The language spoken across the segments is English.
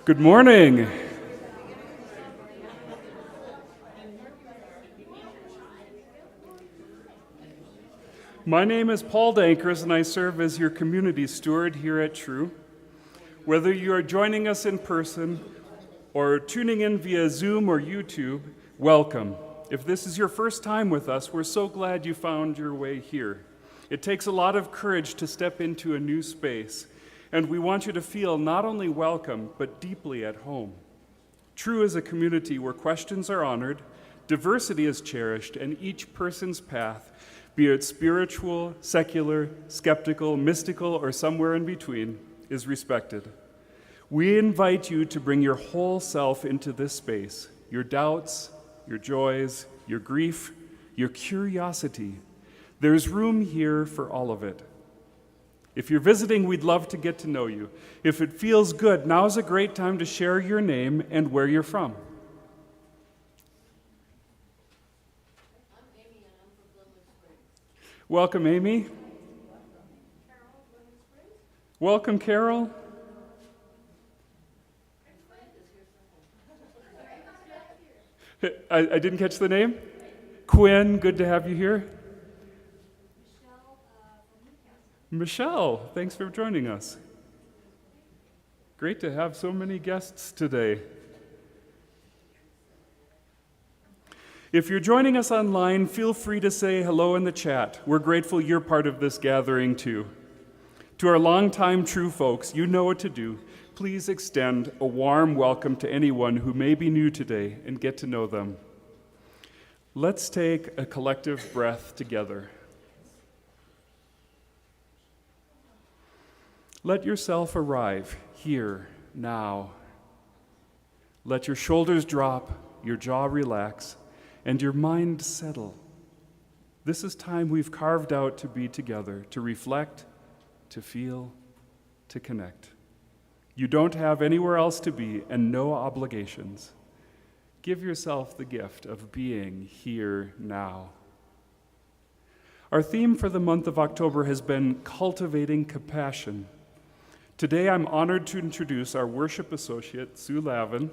Good morning. My name is Paul Dankers, and I serve as your community steward here at TRUU. Whether you are joining us in person or tuning in via Zoom or YouTube, welcome. If this is your first time with us, we're so glad you found your way here. It takes a lot of courage to step into a new space, and we want you to feel not only welcome, but deeply at home. TRUU is a community where questions are honored, diversity is cherished, and each person's path, be it spiritual, secular, skeptical, mystical, or somewhere in between, is respected. We invite you to bring your whole self into this space, your doubts, your joys, your grief, your curiosity. There's room here for all of it. If you're visiting, we'd love to get to know you. If it feels good, now's a great time to share your name and where you're from. Welcome, Amy. Welcome, Carol. I didn't catch the name. Quinn, good to have you here. Michelle, thanks for joining us. Great to have so many guests today. If you're joining us online, feel free to say hello in the chat. We're grateful you're part of this gathering too. To our longtime TRUU folks, you know what to do. Please extend a warm welcome to anyone who may be new today and get to know them. Let's take a collective breath together. Let yourself arrive here, now. Let your shoulders drop, your jaw relax, and your mind settle. This is time we've carved out to be together, to reflect, to feel, to connect. You don't have anywhere else to be and no obligations. Give yourself the gift of being here now. Our theme for the month of October has been cultivating compassion. Today I'm honored to introduce our worship associate, Sue Lavin,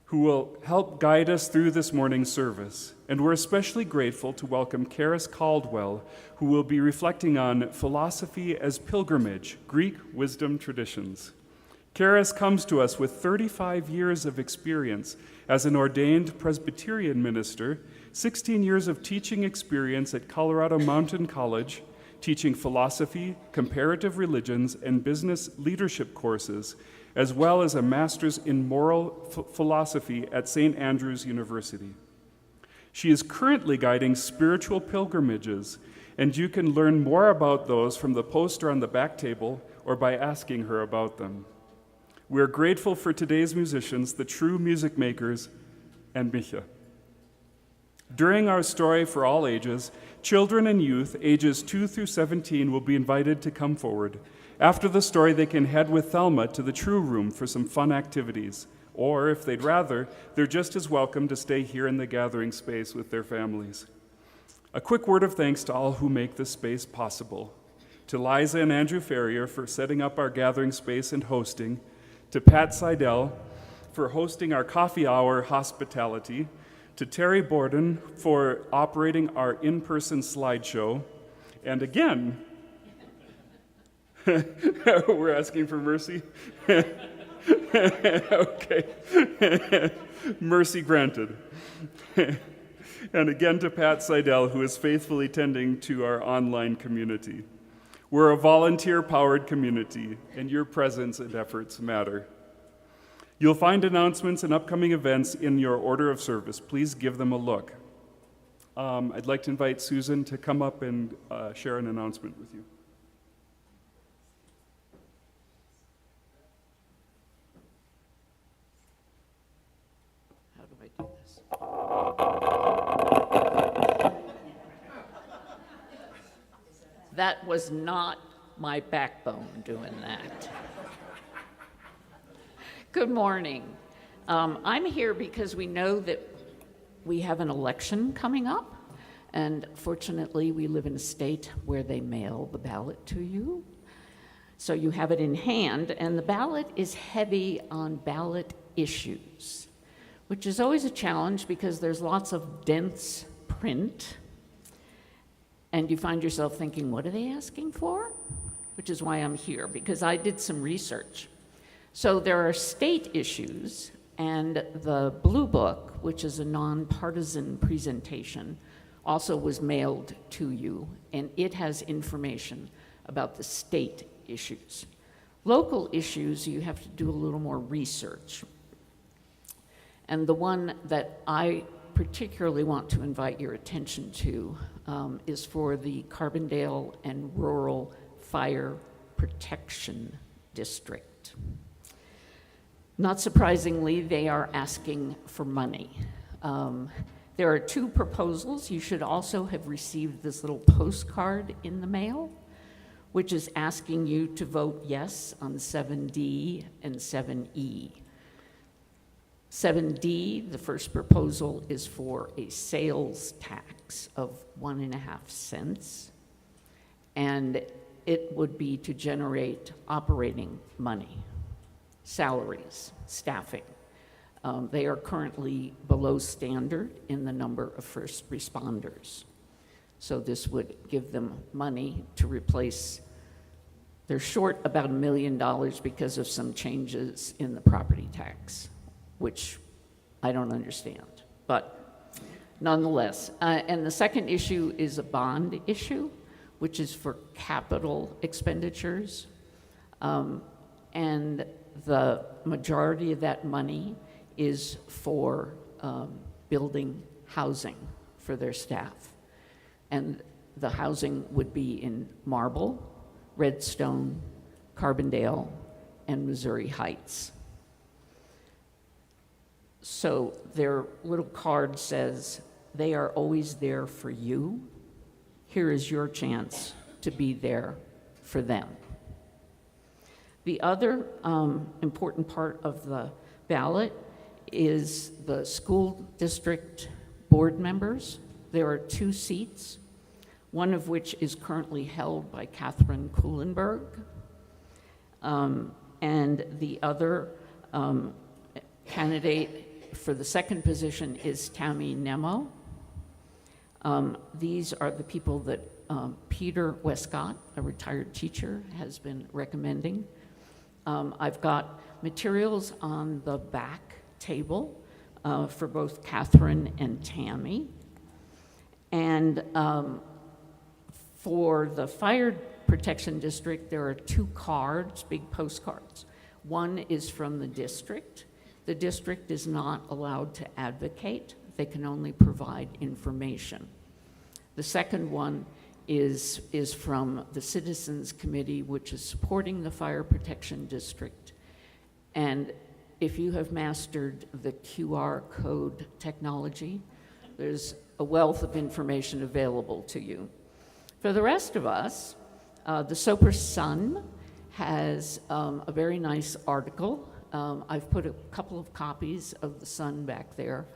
who will help guide us through this morning's service. And we're especially grateful to welcome Charis Caldwell, who will be reflecting on philosophy as pilgrimage, Greek wisdom traditions. Charis comes to us with 35 years of experience as an ordained Presbyterian minister, 16 years of teaching experience at Colorado Mountain College, teaching philosophy, comparative religions, and business leadership courses, as well as a master's in moral philosophy at St. Andrews University. She is currently guiding spiritual pilgrimages, and you can learn more about those from the poster on the back table or by asking her about them. We are grateful for today's musicians, the TRUU music makers, and Micha. During our story for all ages, children and youth ages 2 through 17 will be invited to come forward. After the story, they can head with Thelma to the TRUU room for some fun activities. Or, if they'd rather, they're just as welcome to stay here in the gathering space with their families. A quick word of thanks to all who make this space possible. To Liza and Andrew Ferrier for setting up our gathering space and hosting. To Pat Seidel for hosting our coffee hour hospitality. To Terry Borden for operating our in-person slideshow. And again, we're asking for mercy? Okay. Mercy granted. And again to Pat Seidel, who is faithfully tending to our online community. We're a volunteer-powered community, and your presence and efforts matter. You'll find announcements and upcoming events in your order of service. Please give them a look. I'd like to invite Susan to come up and share an announcement with you. How do I do this? That was not my backbone doing that. Good morning. I'm here because we know that we have an election coming up, and fortunately we live in a state where they mail the ballot to you. So you have it in hand, and the ballot is heavy on ballot issues, which is always a challenge because there's lots of dense print, and you find yourself thinking, what are they asking for? Which is why I'm here, because I did some research. So there are state issues, and the Blue Book, which is a nonpartisan presentation, also was mailed to you, and it has information about the state issues. Local issues, you have to do a little more research. And the one that I particularly want to invite your attention to is for the Carbondale and Rural Fire Protection District. Not surprisingly, they are asking for money. There are two proposals. You should also have received this little postcard in the mail, which is asking you to vote yes on 7D and 7E. 7D, the first proposal, is for a sales tax of 1.5 cents, and it would be to generate operating money, salaries, staffing. They are currently below standard in the number of first responders. So this would give them money to replace, they're short about $1 million because of some changes in the property tax, which I don't understand, but nonetheless. And the second issue is a bond issue, which is for capital expenditures. And the majority of that money is for building housing for their staff. And the housing would be in Marble, Redstone, Carbondale, and Missouri Heights. So their little card says, they are always there for you. Here is your chance to be there for them. The other important part of the ballot is the school district board members. There are 2 seats, one of which is currently held by Catherine Kuhlenberg, and the other candidate for the second position is Tammy Nemo. These are the people that Peter Westcott, a retired teacher, has been recommending. I've got materials on the back table for both Catherine and Tammy. And for the fire protection district, there are 2 cards, big postcards. One is from the district. The district is not allowed to advocate. They can only provide information. The second one is from the Citizens Committee, which is supporting the fire protection district. And if you have mastered the QR code technology, there's a wealth of information available to you. For the rest of us, the Soper Sun has a very nice article. I've put a couple of copies of the Sun back there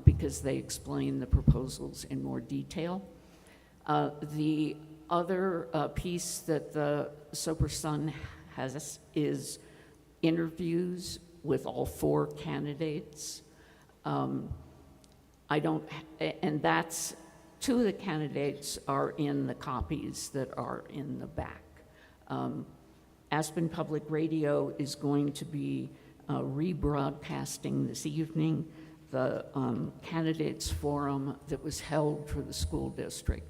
because they explain the proposals in more detail. The other piece that the Soper Sun has is interviews with all 4 candidates. And that's 2 of the candidates are in the copies that are in the back. Aspen Public Radio is going to be rebroadcasting this evening the candidates forum that was held for the school district.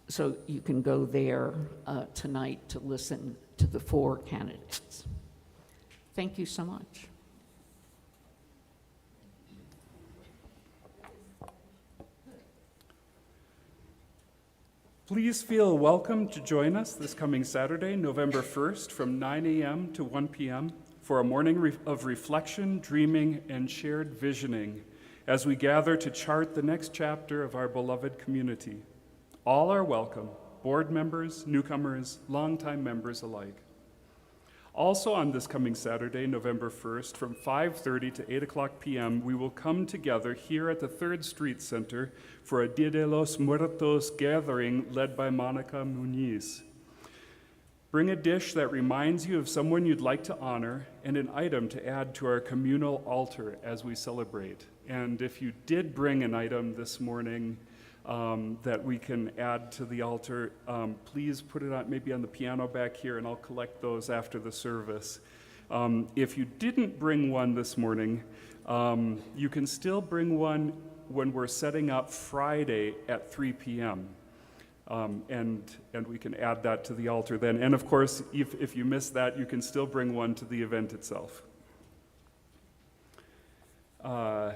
So you can go there tonight to listen to the 4 candidates. Thank you so much. Please feel welcome to join us this coming Saturday, November 1st, from 9 a.m. to 1 p.m. for a morning of reflection, dreaming, and shared visioning as we gather to chart the next chapter of our beloved community. All are welcome, board members, newcomers, longtime members alike. Also on this coming Saturday, November 1st, from 5:30 to 8 o'clock p.m., we will come together here at the 3rd Street Center for a Dia de los Muertos gathering led by Monica Muniz. Bring a dish that reminds you of someone you'd like to honor and an item to add to our communal altar as we celebrate. And if you did bring an item this morning that we can add to the altar, please put it on, maybe on the piano back here, and I'll collect those after the service. If you didn't bring one this morning, you can still bring one when we're setting up Friday at 3 p.m. And we can add that to the altar then. And of course, if you miss that, you can still bring one to the event itself. And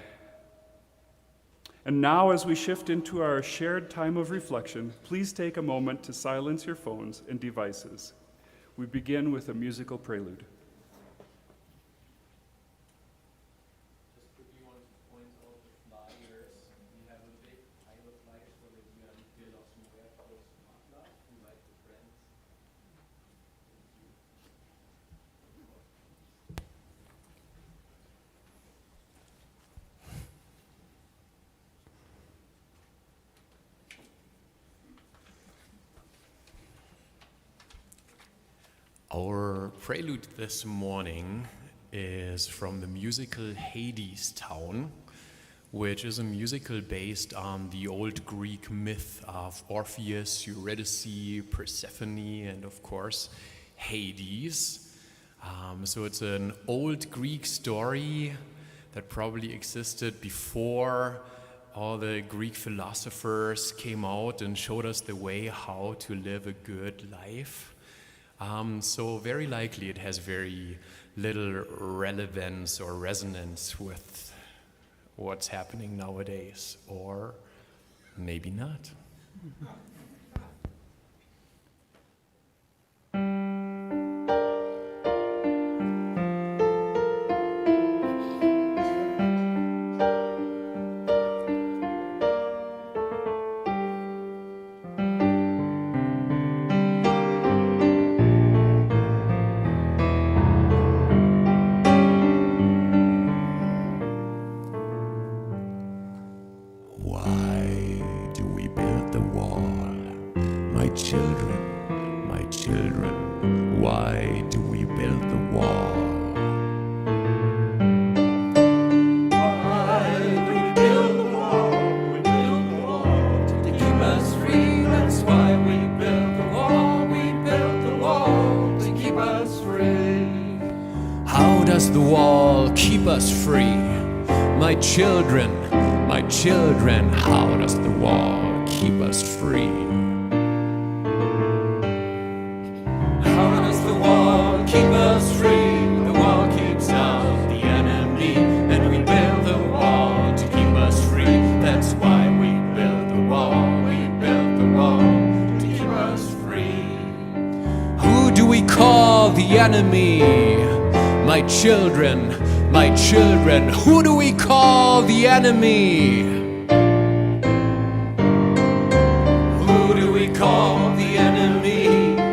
now, as we shift into our shared time of reflection, please take a moment to silence your phones and devices. We begin with a musical prelude. Just quickly want to point out the flyers. We have a big pile of flyers for the M.Phil of Socrates who like the friends. Our prelude this morning is from the musical Hades Town, which is a musical based on the old Greek myth of Orpheus, Eurydice, Persephone, and of course Hades. So it's an old Greek story that probably existed before all the Greek philosophers came out and showed us the way how to live a good life. So very likely it has very little relevance or resonance with what's happening nowadays, or maybe not. Children, how does the wall keep us free? How does the wall keep us free? The wall keeps out the enemy, and we build the wall to keep us free. That's why we build the wall, we build the wall to keep us free. Who do we call the enemy? My children, who do we call the enemy? Who do we call the enemy?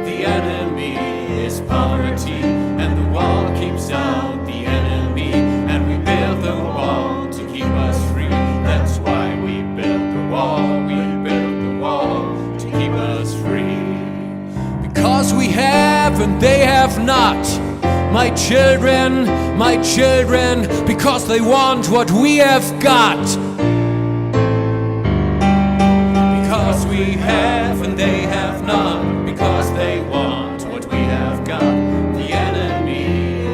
The enemy is poverty, and the wall keeps out the enemy, and we build the wall to keep us free. That's why we build the wall, we build the wall to keep us free. Because we have and they have not. My children, because they want what we have got. Because we have and they have not, because they want what we have got. The enemy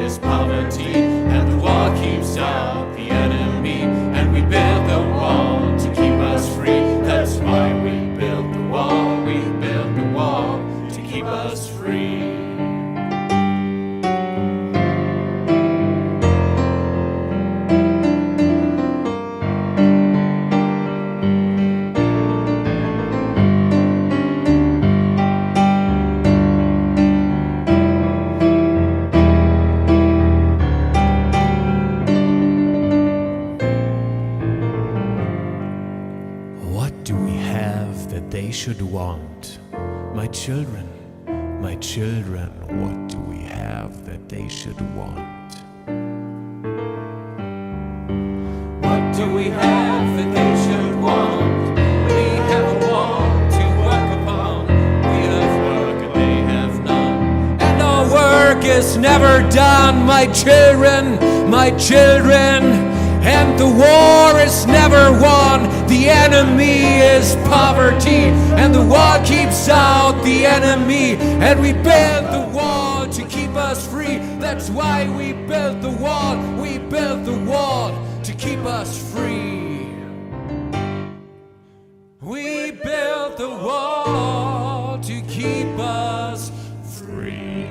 is poverty, and the wall keeps out the enemy, and we build the wall to keep us free. That's why we build the wall, we build the wall to keep us free. Should want. My children, what do we have that they should want? What do we have that they should want? We have a wall to work upon. We have work and they have none. work is never done, my children, my children. And the war is never won. The enemy is poverty, and the wall keeps out the enemy. And we build the wall to keep us free. That's why we built the wall. We built the wall to keep us free. We built the wall to keep us free.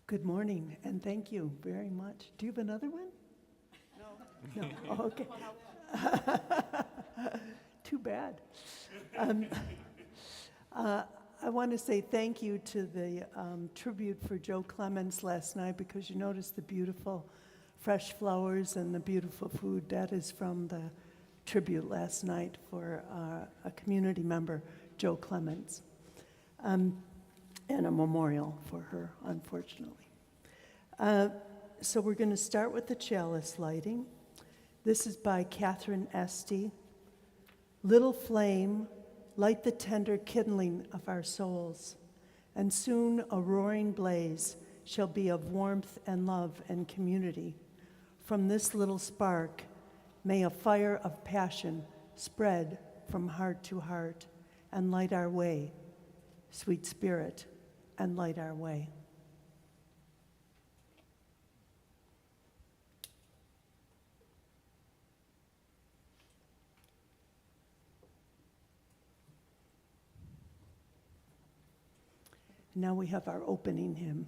Good morning, and thank you very much. Do you have another one? No. No. Oh, okay. Too bad. I want to say thank you to the tribute for Joe Clemens last night, because you noticed the beautiful fresh flowers and the beautiful food. That is from the tribute last night for a community member, Joe Clemens. And a memorial for her, unfortunately. So we're going to start with the chalice lighting. This is by Catherine Esty. Little flame, light the tender kindling of our souls, and soon a roaring blaze shall be of warmth and love and community. From this little spark, may a fire of passion spread from heart to heart and light our way, sweet spirit, and light our way. Now we have our opening hymn.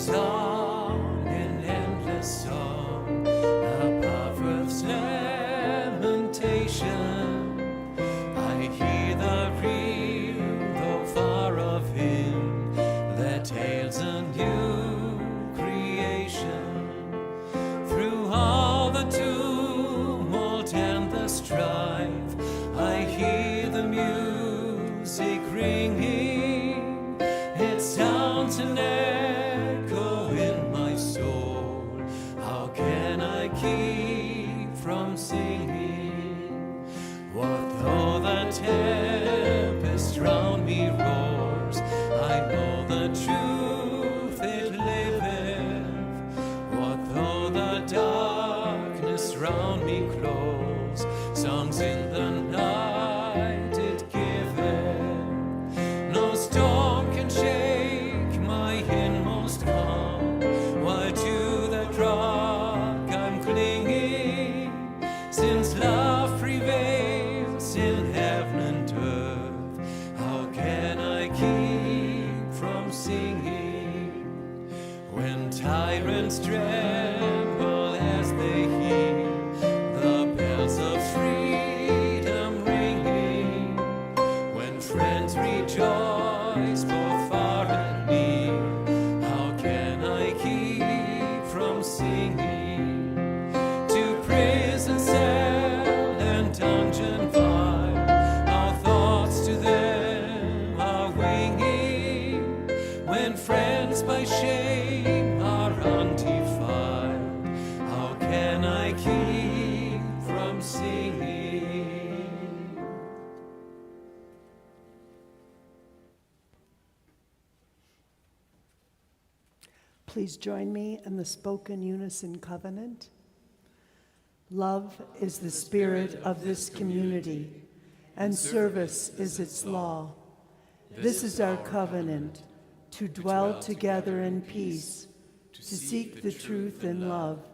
On in endless song, above earth's lamentation, I hear the real, though far of him, that tales a new creation. Through all the tumult and the strife, I hear the music ringing. It sounds an keep from singing. What though the tempest round me roars, I know the truth it liveth. What though the darkness round me close, songs in the night it giveth. No storm can shake my inmost calm, while to that rock since love prevails in heaven and earth, how can I keep from singing? When tyrants tremble as they hear the bells of freedom ringing, when friends rejoice both far and near, how can I keep from singing? Dungeon fire, our thoughts to them are winging. When friends by shame are undefiled, how can I keep from singing? Please join me in the spoken unison covenant. Love is the spirit of this community, and service is its law. This is our covenant, to dwell together in peace, to seek the truth in love,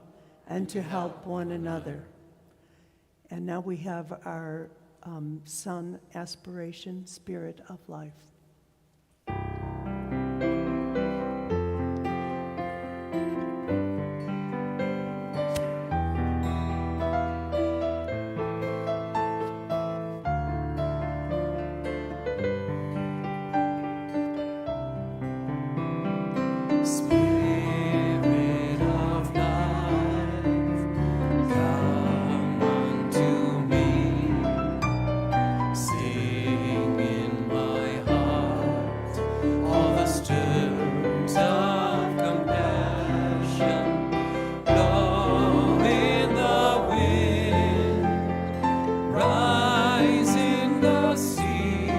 and to help one another. And now we have our sun aspiration, spirit of life. Spirit of life, come unto me. Sing in my heart all the streams of compassion. Blow in the wind, rise in the sea,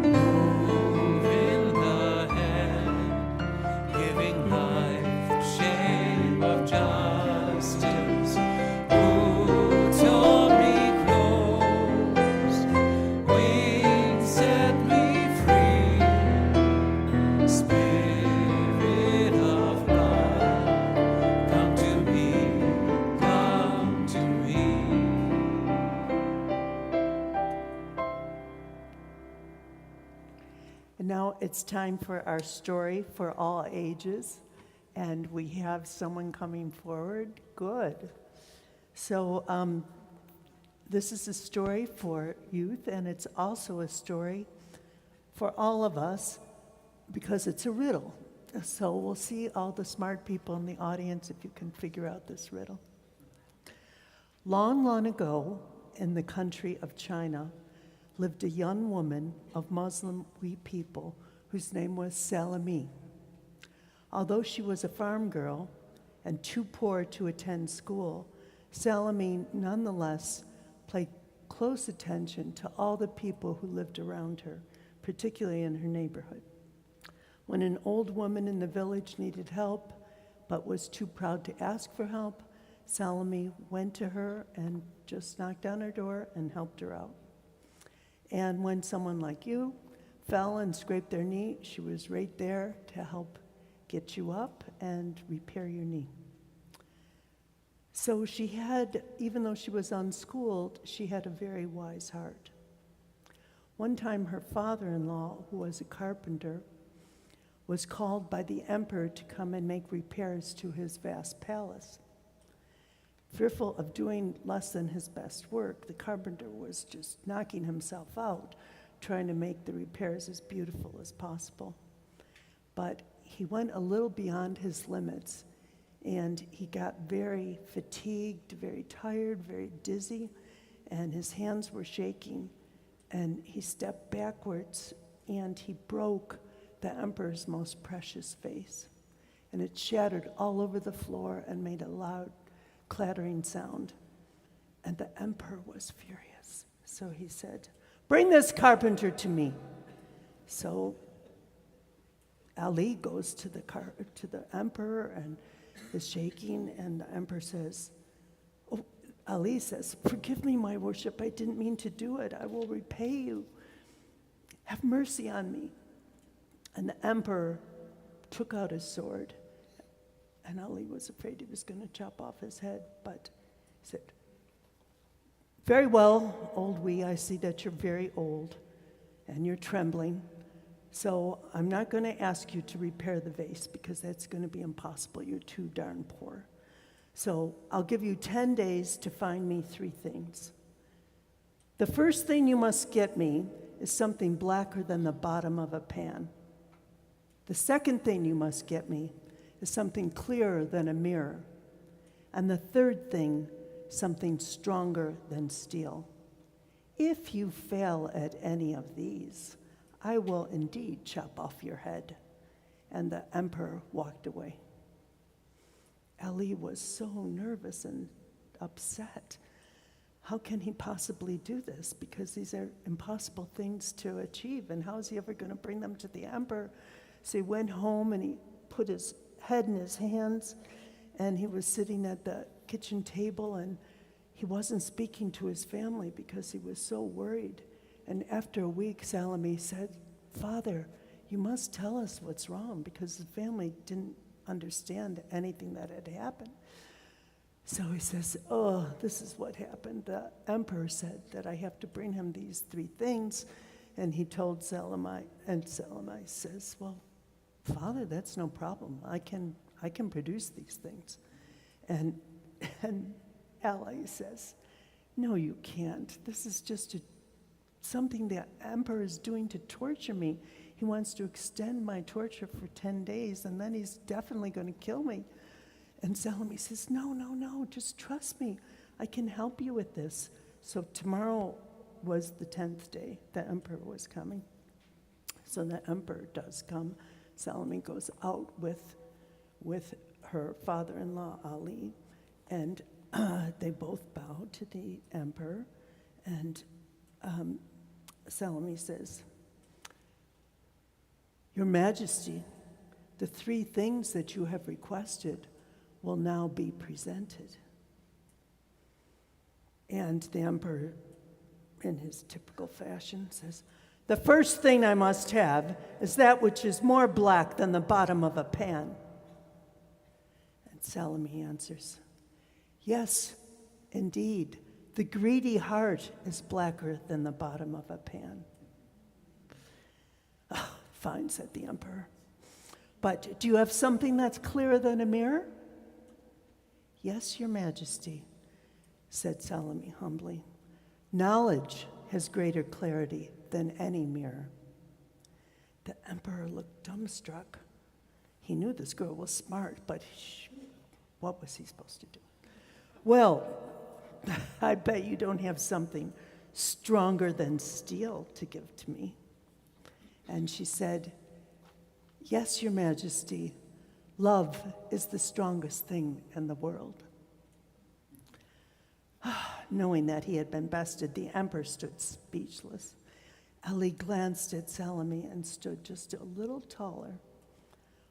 move in the hand, giving life shape of justice. Roots hold me close, wings set me free. Spirit of love, come to me, come to me. And now it's time for our story for all ages. And we have someone coming forward. Good. So this is a story for youth, and it's also a story for all of us because it's a riddle. So we'll see all the smart people in the audience if you can figure out this riddle. Long, long ago, in the country of China, lived a young woman of Muslim people whose name was Salome. Although she was a farm girl and too poor to attend school, Salome nonetheless paid close attention to all the people who lived around her, particularly in her neighborhood. When an old woman in the village needed help but was too proud to ask for help, Salome went to her and just knocked on her door and helped her out. And when someone like you fell and scraped their knee, she was right there to help get you up and repair your knee. So she had, even though she was unschooled, she had a very wise heart. One time her father-in-law, who was a carpenter, was called by the emperor to come and make repairs to his vast palace. Fearful of doing less than his best work, the carpenter was just knocking himself out, trying to make the repairs as beautiful as possible. But he went a little beyond his limits, and he got very fatigued, very tired, very dizzy, and his hands were shaking, and he stepped backwards, and he broke the emperor's most precious vase, and it shattered all over the floor and made a loud clattering sound. And the emperor was furious. So he said, "Bring this carpenter to me." So Ali goes to the emperor and is shaking, and the emperor says, Ali says, "Forgive me, my worship, I didn't mean to do it. I will repay you. Have mercy on me." And the emperor took out his sword, and Ali was afraid he was going to chop off his head, but he said, "Very well, old wee, I see that you're very old, and you're trembling, so I'm not going to ask you to repair the vase, because that's going to be impossible. You're too darn poor. So I'll give you 10 days to find me 3 things. The first thing you must get me is something blacker than the bottom of a pan. The second thing you must get me is something clearer than a mirror. And the third thing, something stronger than steel. If you fail at any of these, I will indeed chop off your head." And the emperor walked away. Ali was so nervous and upset. How can he possibly do this? Because these are impossible things to achieve, and how is he ever going to bring them to the emperor? So he went home and he put his head in his hands, and he was sitting at the kitchen table, and he wasn't speaking to his family because he was so worried. And after a week, Salome said, "Father, you must tell us what's wrong," because the family didn't understand anything that had happened. So he says, oh, this is what happened. The emperor said that I have to bring him these 3 things. And he told Salome, and Salome says, well, Father, that's no problem. I can produce these things. And Ally says, no, you can't. This is just something the emperor is doing to torture me. He wants to extend my torture for 10 days, and then he's definitely going to kill me. And Salome says, no, just trust me. I can help you with this. So tomorrow was the 10th day the emperor was coming. So the emperor does come. Salome goes out with her father-in-law, Ali, and they both bow to the emperor. And Salome says, Your Majesty, the 3 things that you have requested will now be presented. And the emperor, in his typical fashion, says, the first thing I must have is that which is more black than the bottom of a pan. And Salome answers, yes, indeed, the greedy heart is blacker than the bottom of a pan. Oh, fine, said the emperor. But do you have something that's clearer than a mirror? Yes, Your Majesty, said Salome humbly. Knowledge has greater clarity than any mirror. The emperor looked dumbstruck. He knew this girl was smart, but what was he supposed to do? Well, I bet you don't have something stronger than steel to give to me. And she said, yes, Your Majesty, love is the strongest thing in the world. Knowing that he had been bested, the emperor stood speechless. Ali glanced at Salome and stood just a little taller.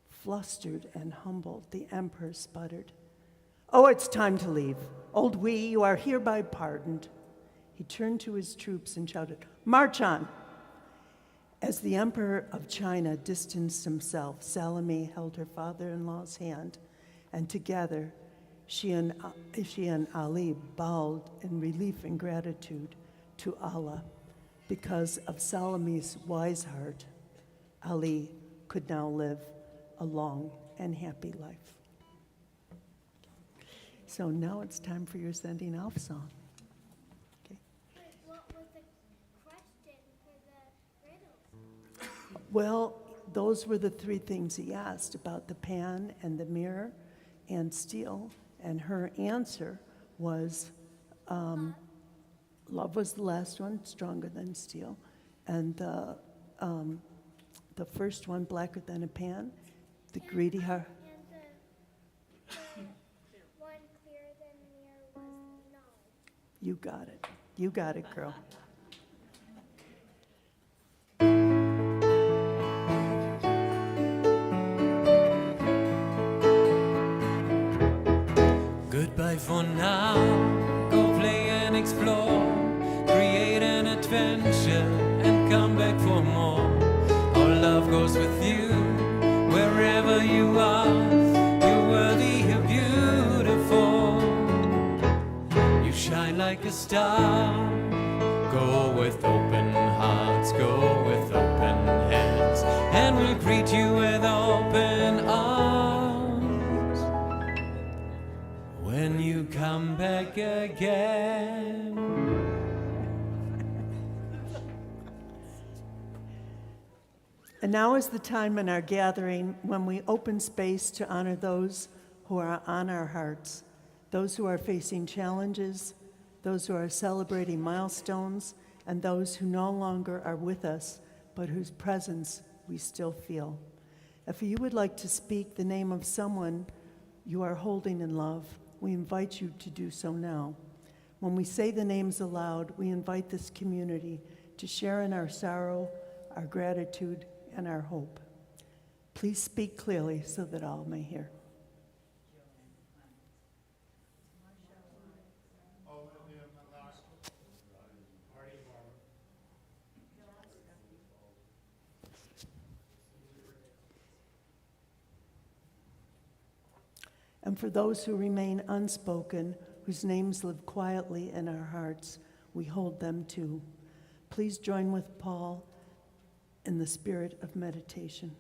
Flustered and humbled, the emperor sputtered, oh, it's time to leave. Old Wee, you are hereby pardoned. He turned to his troops and shouted, march on. As the emperor of China distanced himself, Salome held her father-in-law's hand, and together she and Ali bowed in relief and gratitude to Allah. Because of Salome's wise heart, Ali could now live a long and happy life. So now it's time for your sending off song. Okay. What was the question for the riddles? Well, those were the 3 things he asked about the pan and the mirror and steel. And her answer was, love was the last one, stronger than steel. And the first one, blacker than a pan, the greedy heart. And the one clearer than mirror was knowledge. You got it. You got it, girl. Goodbye for now, go play and explore, create an adventure and come back for more. Our love goes with you, wherever you are, you're worthy, you're beautiful. You shine like a star, go with open hearts, go with open hands, and we'll greet you with open arms. When you come back again. And now is the time in our gathering when we open space to honor those who are on our hearts, those who are facing challenges, those who are celebrating milestones, and those who no longer are with us, but whose presence we still feel. If you would like to speak the name of someone you are holding in love, we invite you to do so now. When we say the names aloud, we invite this community to share in our sorrow, our gratitude, and our hope. Please speak clearly so that all may hear. And for those who remain unspoken, whose names live quietly in our hearts, we hold them too. Please join with Paul in the spirit of meditation.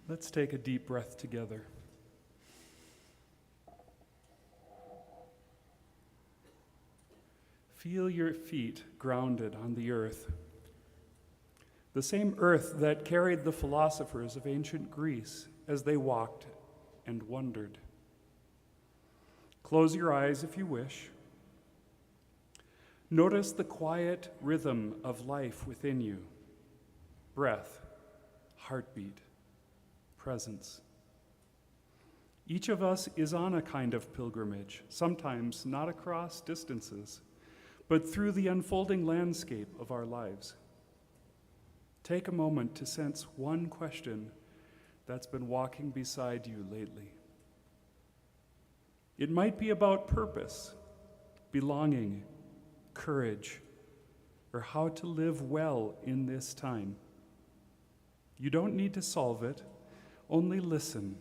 Let's take a deep breath together. Feel your feet grounded on the earth, the same earth that carried the philosophers of ancient Greece as they walked and wondered. Close your eyes if you wish. Notice the quiet rhythm of life within you: breath, heartbeat, presence. Each of us is on a kind of pilgrimage, sometimes not across distances, but through the unfolding landscape of our lives. Take a moment to sense one question that's been walking beside you lately. It might be about purpose, belonging, courage, or how to live well in this time. You don't need to solve it, only listen.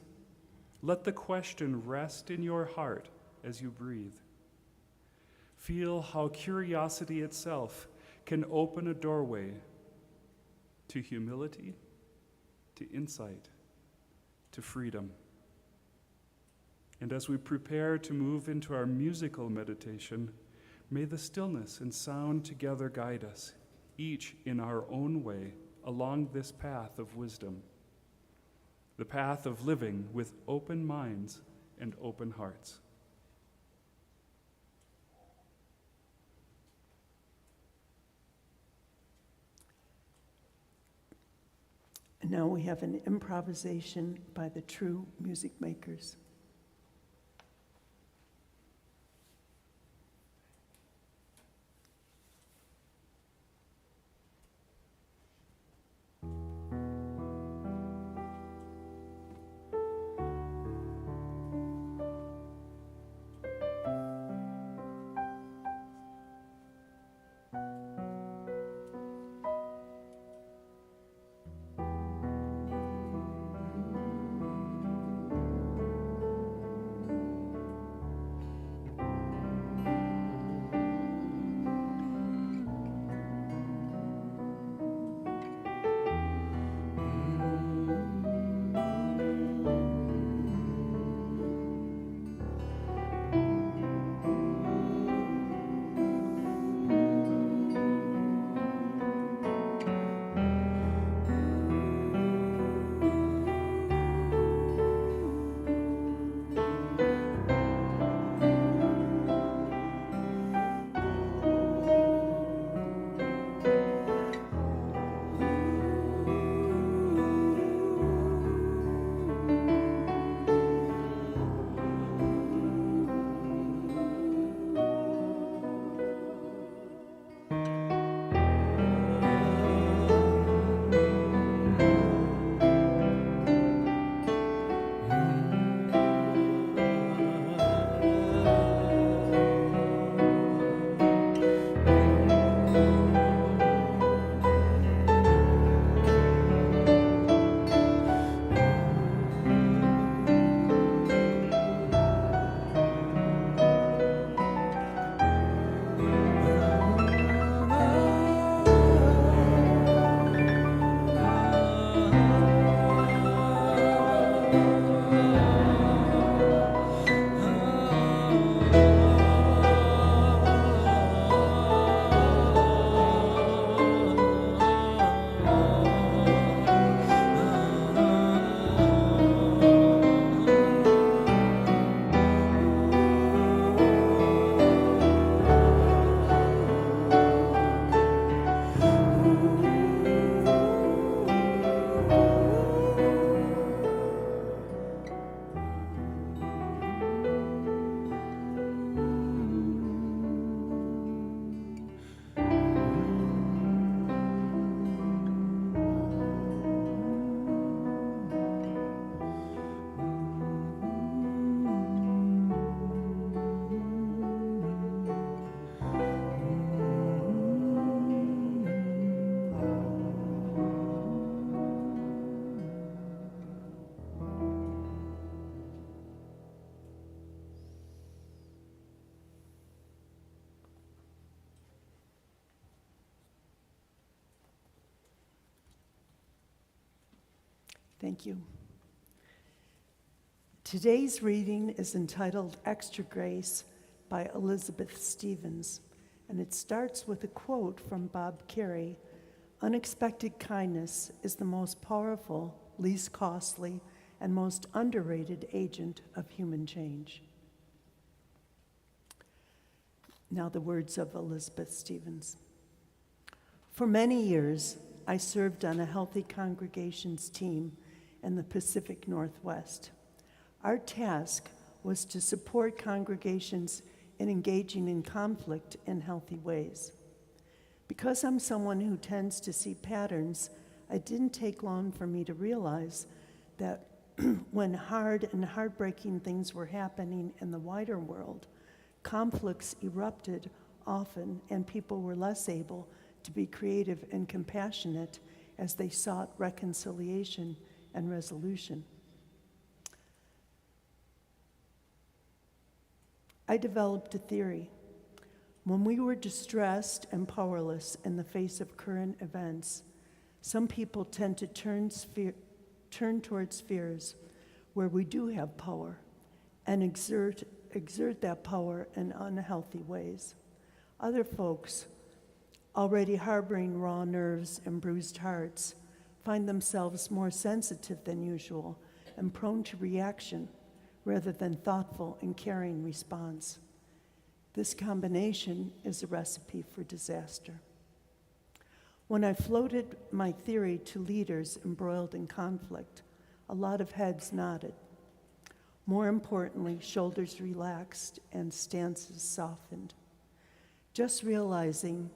Let the question rest in your heart as you breathe. Feel how curiosity itself can open a doorway to humility, to insight, to freedom. And as we prepare to move into our musical meditation, may the stillness and sound together guide us, each in our own way, along this path of wisdom, the path of living with open minds and open hearts. And now we have an improvisation by the TRUU music makers. Thank you. Today's reading is entitled Extra Grace by Elizabeth Stevens, and it starts with a quote from Bob Carey: "Unexpected kindness is the most powerful, least costly, and most underrated agent of human change." Now the words of Elizabeth Stevens. For many years, I served on a healthy congregations team in the Pacific Northwest. Our task was to support congregations in engaging in conflict in healthy ways. Because I'm someone who tends to see patterns, it didn't take long for me to realize that when hard and heartbreaking things were happening in the wider world, conflicts erupted often, and people were less able to be creative and compassionate as they sought reconciliation and resolution. I developed a theory. When we were distressed and powerless in the face of current events, some people tend to turn towards spheres where we do have power and exert that power in unhealthy ways. Other folks, already harboring raw nerves and bruised hearts, find themselves more sensitive than usual and prone to reaction rather than thoughtful and caring response. This combination is a recipe for disaster. When I floated my theory to leaders embroiled in conflict, a lot of heads nodded. More importantly, shoulders relaxed and stances softened. Just realizing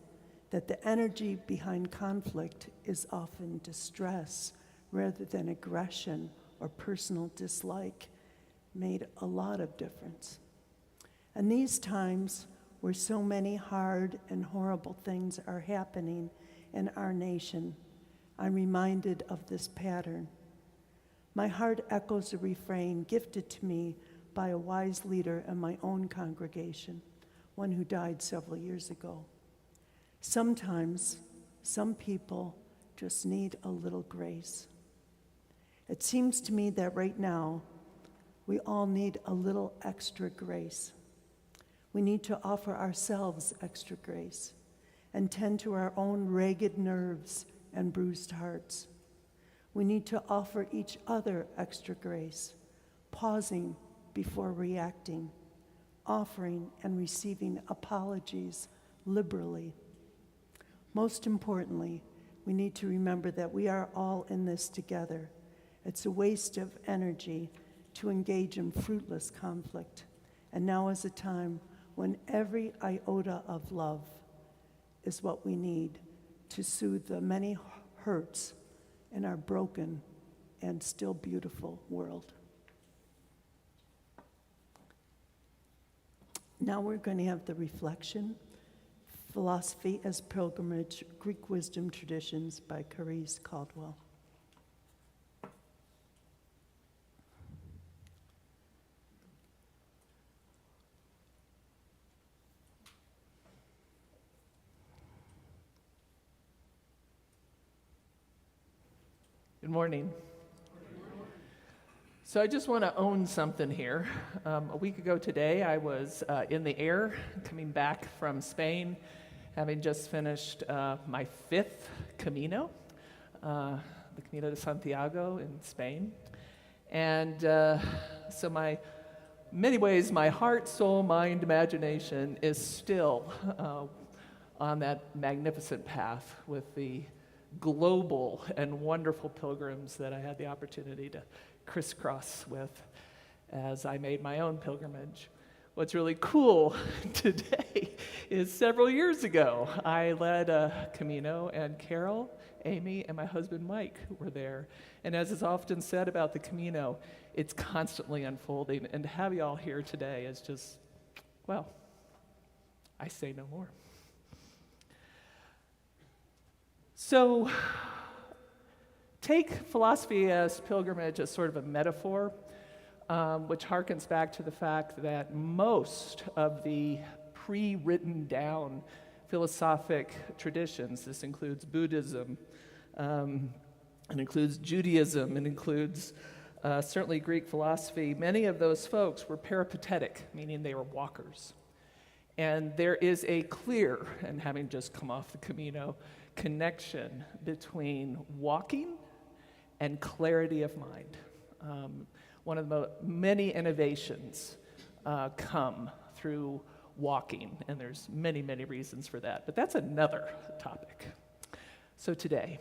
that the energy behind conflict is often distress rather than aggression or personal dislike made a lot of difference. And these times where so many hard and horrible things are happening in our nation, I'm reminded of this pattern. My heart echoes a refrain gifted to me by a wise leader in my own congregation, one who died several years ago. Sometimes, some people just need a little grace. It seems to me that right now, we all need a little extra grace. We need to offer ourselves extra grace and tend to our own ragged nerves and bruised hearts. We need to offer each other extra grace, pausing before reacting, offering and receiving apologies liberally. Most importantly, we need to remember that we are all in this together. It's a waste of energy to engage in fruitless conflict. And now is a time when every iota of love is what we need to soothe the many hurts in our broken and still beautiful world. Now we're going to have the reflection, Philosophy as Pilgrimage, Greek Wisdom Traditions by Charis Caldwell. Good morning. So I just want to own something here. A week ago today, I was in the air coming back from Spain, having just finished my 5th Camino, the Camino de Santiago in Spain. And so many ways, my heart, soul, mind, imagination is still on that magnificent path with the global and wonderful pilgrims that I had the opportunity to crisscross with as I made my own pilgrimage. What's really cool today is several years ago, I led a Camino, and Carol, Amy, and my husband Mike were there. And as is often said about the Camino, it's constantly unfolding. And to have you all here today is just, well, I say no more. So, take philosophy as pilgrimage as sort of a metaphor, which harkens back to the fact that most of the pre-written down philosophic traditions, this includes Buddhism, It includes Judaism. It includes certainly Greek philosophy. Many of those folks were peripatetic, meaning they were walkers. And there is a clear, and having just come off the Camino, connection between walking and clarity of mind. One of the many innovations come through walking, and there's many, many reasons for that. But that's another topic. So today,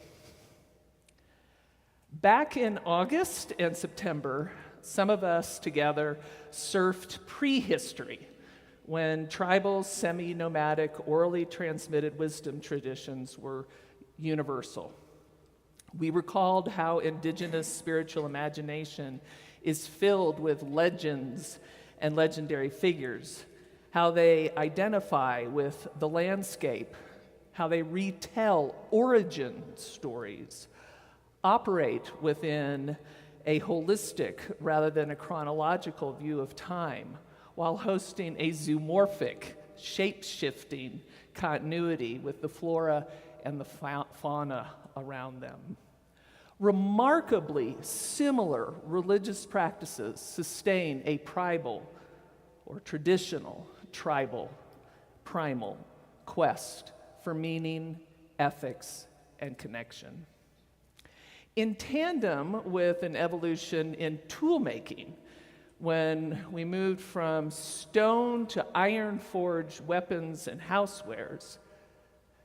back in August and September, some of us together surfed prehistory, when tribal, semi-nomadic, orally transmitted wisdom traditions were universal. We recalled how indigenous spiritual imagination is filled with legends and legendary figures, how they identify with the landscape, how they retell origin stories, operate within a holistic rather than a chronological view of time, while hosting a zoomorphic, shape-shifting continuity with the flora and the fauna around them. Remarkably similar religious practices sustain a tribal or traditional tribal primal quest for meaning, ethics, and connection. In tandem with an evolution in tool-making, when we moved from stone to iron-forged weapons and housewares,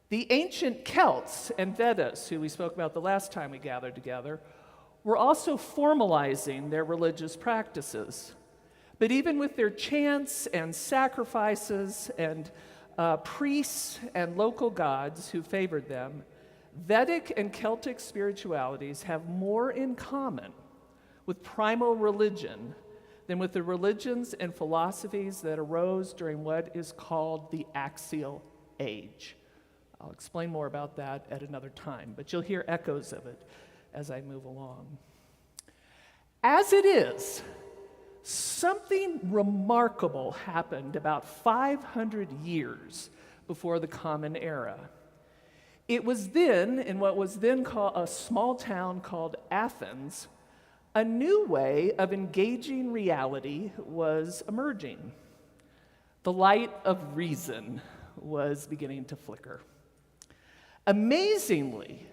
the ancient Celts and Vedas, who we spoke about the last time we gathered together, were also formalizing their religious practices. But even with their chants and sacrifices and priests and local gods who favored them, Vedic and Celtic spiritualities have more in common with primal religion than with the religions and philosophies that arose during what is called the Axial Age. I'll explain more about that at another time, but you'll hear echoes of it as I move along. As it is, something remarkable happened about 500 years before the Common Era. It was then, in what was then called a small town called Athens, a new way of engaging reality was emerging. The light of reason was beginning to flicker. Amazingly,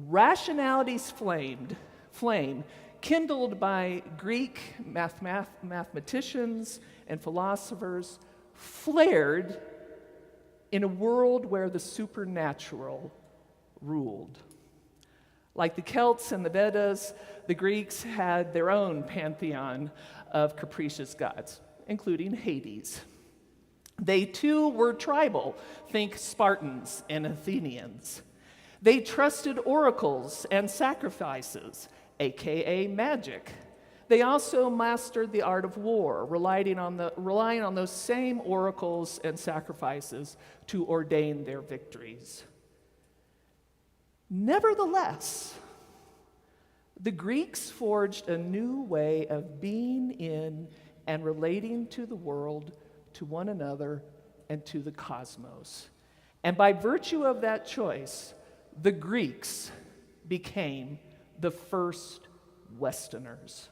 rationality's flame, kindled by Greek mathematicians and philosophers, flared in a world where the supernatural ruled. Like the Celts and the Vedas, the Greeks had their own pantheon of capricious gods, including Hades. They too were tribal, think Spartans and Athenians. They trusted oracles and sacrifices, aka magic. They also mastered the art of war, relying on those same oracles and sacrifices to ordain their victories. Nevertheless, the Greeks forged a new way of being in and relating to the world, to one another, and to the cosmos. And by virtue of that choice, the Greeks became the first Westerners.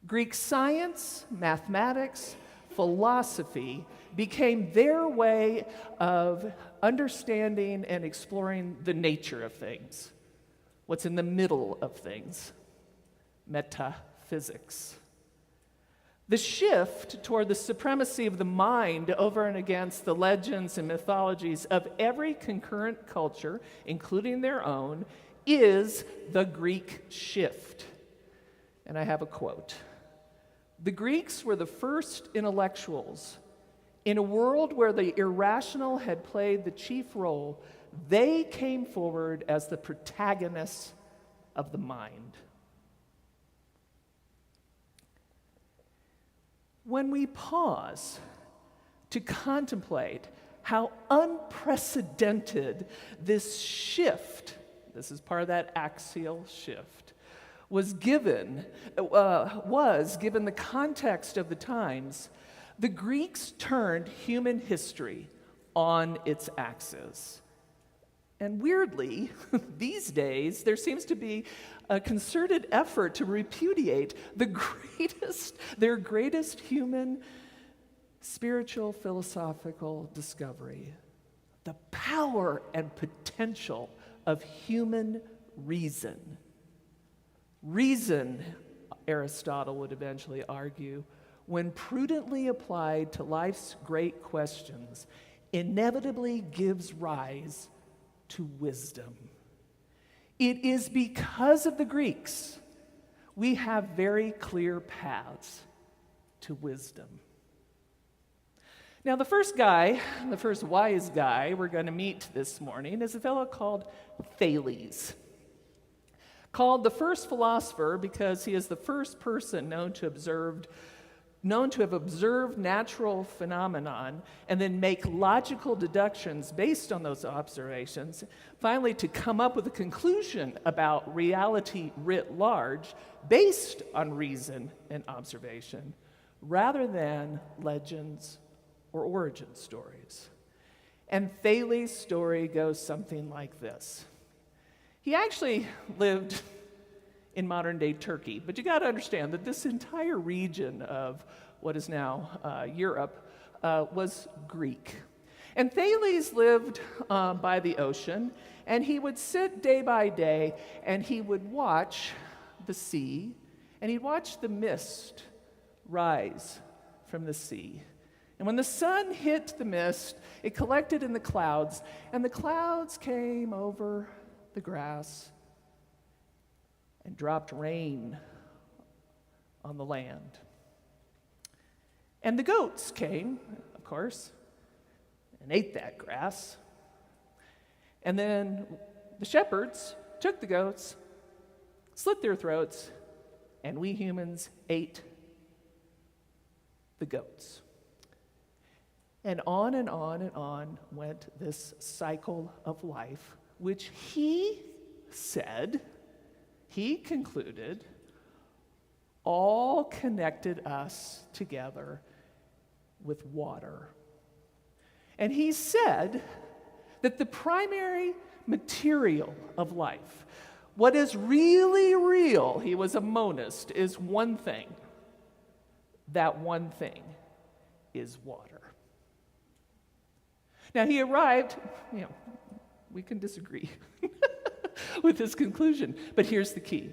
Greek science, mathematics, philosophy became their way of understanding and exploring the nature of things, what's in the middle of things, metaphysics. The shift toward the supremacy of the mind over and against the legends and mythologies of every concurrent culture, including their own, is the Greek shift. And I have a quote. The Greeks were the first intellectuals. In a world where the irrational had played the chief role, they came forward as the protagonists of the mind. When we pause to contemplate how unprecedented this shift, this is part of that axial shift, was given the context of the times, the Greeks turned human history on its axis. And weirdly, these days, there seems to be a concerted effort to repudiate their greatest human spiritual philosophical discovery, the power and potential of human reason. Reason, Aristotle would eventually argue, when prudently applied to life's great questions, inevitably gives rise to wisdom. It is because of the Greeks we have very clear paths to wisdom. Now, the first wise guy we're going to meet this morning is a fellow called Thales. Called the first philosopher because he is the first person known to have observed natural phenomenon and then make logical deductions based on those observations, finally to come up with a conclusion about reality writ large based on reason and observation, rather than legends or origin stories. And Thales' story goes something like this. He actually lived in modern-day Turkey, but you got to understand that this entire region of what is now Europe was Greek. And Thales lived by the ocean, and he would sit day by day, and he would watch the sea, and he'd watch the mist rise from the sea. And when the sun hit the mist, it collected in the clouds, and the clouds came over the grass and dropped rain on the land. And the goats came, of course, and ate that grass. And then the shepherds took the goats, slit their throats, and we humans ate the goats. And on and on and on went this cycle of life, which he concluded, all connected us together with water. And he said that the primary material of life, what is really real, he was a monist, is one thing. That one thing is water. Now he arrived, we can disagree with this conclusion, but here's the key.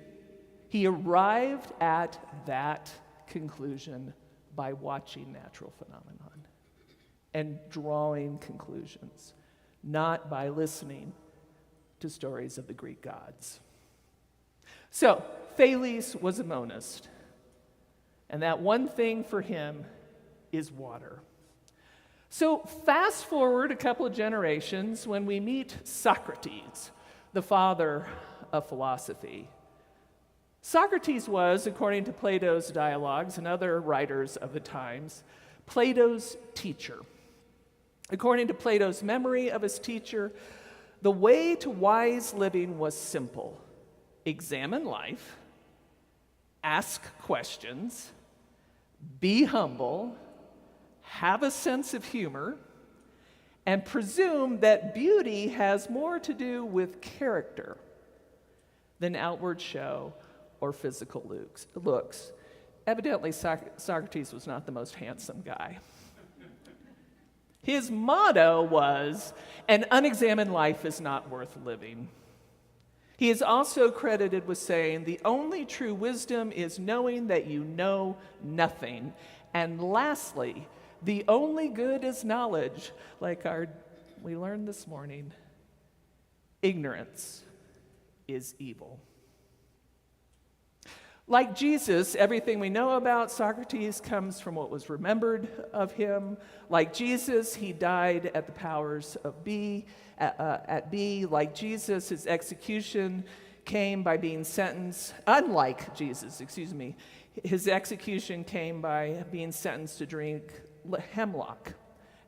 He arrived at that conclusion by watching natural phenomenon and drawing conclusions, not by listening to stories of the Greek gods. So, Thales was a monist, and that one thing for him is water. So, fast forward a couple of generations when we meet Socrates, the father of philosophy. Socrates was, according to Plato's dialogues and other writers of the times, Plato's teacher. According to Plato's memory of his teacher, the way to wise living was simple. Examine life, ask questions, be humble, have a sense of humor, and presume that beauty has more to do with character than outward show or physical looks. Evidently, Socrates was not the most handsome guy. His motto was, an unexamined life is not worth living. He is also credited with saying, the only true wisdom is knowing that you know nothing. And lastly, the only good is knowledge, like we learned this morning. Ignorance is evil. Like Jesus, everything we know about Socrates comes from what was remembered of him. Like Jesus, he died at the powers of at B. Like Jesus, his execution came by being sentenced. Unlike Jesus, his execution came by being sentenced to drink hemlock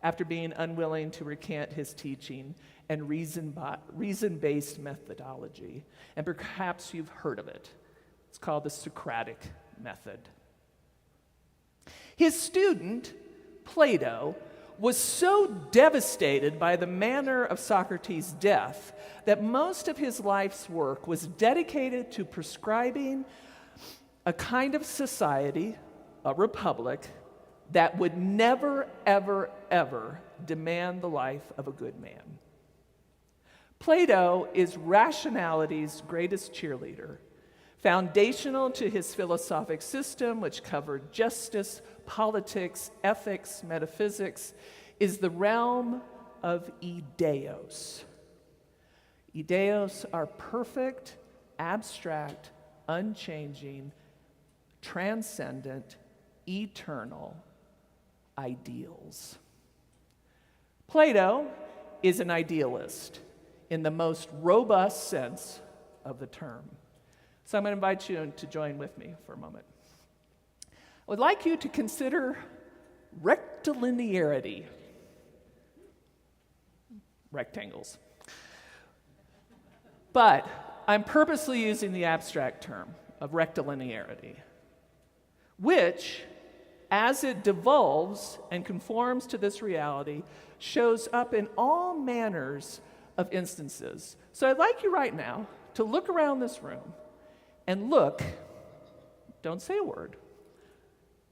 after being unwilling to recant his teaching and reason-based methodology. And perhaps you've heard of it. It's called the Socratic method. His student, Plato, was so devastated by the manner of Socrates' death that most of his life's work was dedicated to prescribing a kind of society, a republic, that would never, ever, ever demand the life of a good man. Plato is rationality's greatest cheerleader. Foundational to his philosophic system, which covered justice, politics, ethics, metaphysics, is the realm of Eideos. Eideos are perfect, abstract, unchanging, transcendent, eternal ideals. Plato is an idealist in the most robust sense of the term. So I'm going to invite you to join with me for a moment. I would like you to consider rectilinearity. Rectangles. But I'm purposely using the abstract term of rectilinearity, which, as it devolves and conforms to this reality, shows up in all manners of instances. So I'd like you right now to look around this room and look, don't say a word,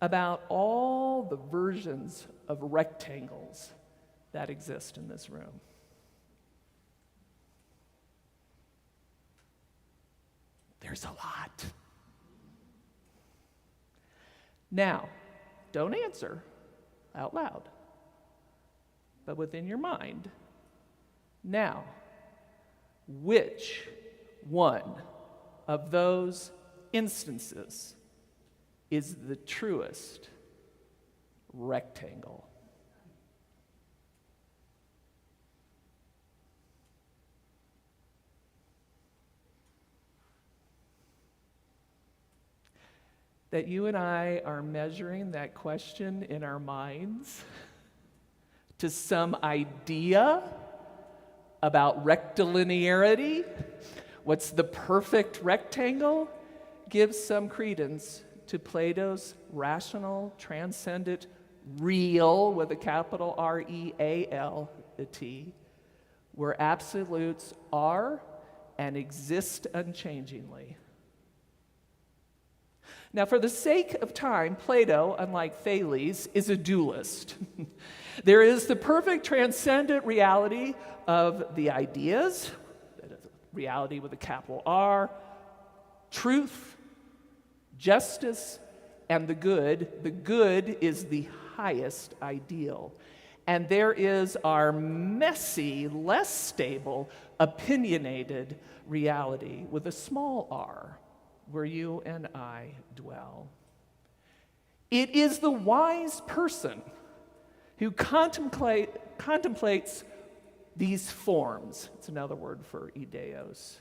about all the versions of rectangles that exist in this room. There's a lot. Now, don't answer out loud, but within your mind. Now, which one of those instances is the truest rectangle? That you and I are measuring that question in our minds to some idea about rectilinearity, what's the perfect rectangle, gives some credence to Plato's rational, transcendent, real, with a capital R-E-A-L-T, where absolutes are and exist unchangingly. Now, for the sake of time, Plato, unlike Thales, is a dualist. There is the perfect transcendent reality of the ideas, reality with a capital R, truth, justice, and the good. The good is the highest ideal. And there is our messy, less stable, opinionated reality with a small r, where you and I dwell. It is the wise person who contemplates these forms. It's another word for eideos.